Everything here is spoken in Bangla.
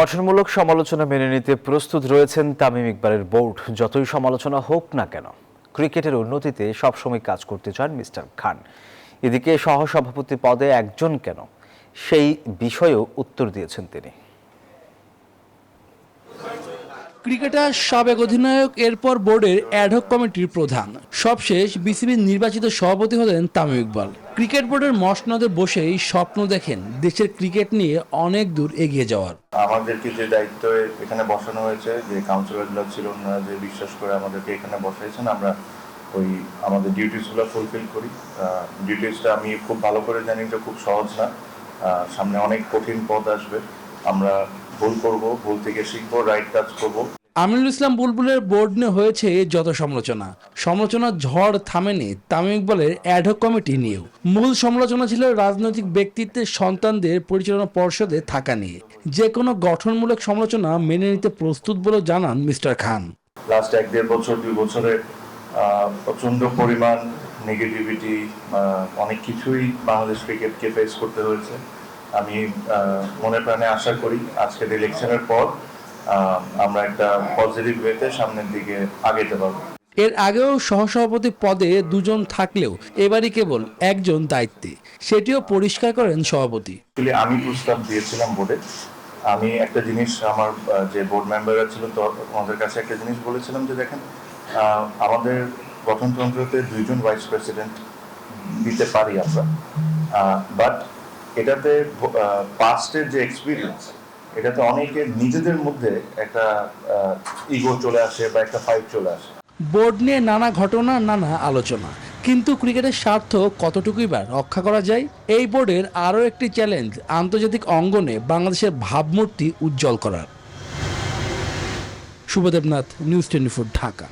গঠনমূলক সমালোচনা মেনে নিতে প্রস্তুত রয়েছেন তামিম ইকবালের বোর্ড। যতই সমালোচনা হোক না কেন, ক্রিকেটের উন্নতিতে সবসময় কাজ করতে চান মিস্টার খান। এদিকে সহসভাপতি পদে একজন কেন, সেই বিষয়েও উত্তর দিয়েছেন তিনি। ক্রিকেটার সাবেক অধিনায়ক, এরপর বোর্ডের অ্যাডহক কমিটির প্রধান, সবশেষ বিসিবির নির্বাচিত সভাপতি হলেন তামিম ইকবাল। ক্রিকেট বোর্ডের মসনদে বসেই স্বপ্ন দেখেন দেশের ক্রিকেট নিয়ে অনেক দূর এগিয়ে যাওয়ার। আমাদেরকে যে দায়িত্ব এখানে বসানো হয়েছে, যে কাউন্সিলরগুলো ছিল ওনারা যে বিশ্বাস করে আমাদেরকে এখানে বসাইছেন, আমরা ওই আমাদের ডিউটিসগুলো ফুলফিল করি। ডিউটিসটা আমি খুব ভালো করে জানি যে খুব সহজ না, সামনে অনেক কঠিন পথ আসবে। আমরা ভুল করব, ভুল থেকে শিখবো, রাইট কাজ করবো। আমিনুল ইসলাম বুলবুলের বোর্ড নিয়ে হয়েছে যত সমালোচনার ঝড় থামেনি তামিম ইকবালের অ্যাডহক কমিটি নিয়েও। মূল সমালোচনা ছিল রাজনৈতিক ব্যক্তিত্বের সন্তানদের পরিচালনা পর্ষদে থাকা নিয়ে। যে কোনো গঠনমূলক সমালোচনা মেনে নিতে প্রস্তুত বলে জানান মিস্টার খান। লাস্ট 1-1.5 বছর 2 বছরে প্রচন্ড পরিমাণ নেগেটিভিটি, অনেক কিছুই বাংলাদেশ ক্রিকেটকে ফেস করতে হয়েছে। আমি মনে প্রাণে আশা করি আজকের ইলেকশনের পর আমরা একটা পজিটিভ ওয়েতে সামনের দিকে আগাতে পারবো। এর আগেও সহসভাপতি পদে দুজন থাকলেও এবারই কেবল একজন দায়িত্বে, সেটিও পরিষ্কার করেন সভাপতি। আমি প্রস্তাব দিয়েছিলাম বোর্ডে। আমি একটা জিনিস আমার যে বোর্ড মেম্বাররা ছিল তো আমাদের কাছে একটা জিনিস বলেছিলাম যে দেখেন, আমাদের গঠনতন্ত্রতে 2 জন ভাইস প্রেসিডেন্ট দিতে পারি আমরা, বাট এটাতে পাস্টের যে এক্সপিরিয়েন্স, এটাতে অনেকের নিজেদের মধ্যে একটা ইগো চলে আসে বা একটা ফাইট চলে আসে। বোর্ড নিয়ে নানা ঘটনা, নানা আলোচনা, কিন্তু ক্রিকেটের স্বার্থ কতটুকুই বা রক্ষা করা যায়? এই বোর্ডের আরও একটি চ্যালেঞ্জ আন্তর্জাতিক অঙ্গনে বাংলাদেশের ভাবমূর্তি উজ্জ্বল করার। শুভদেবনাথ, নিউজ 24, ঢাকা।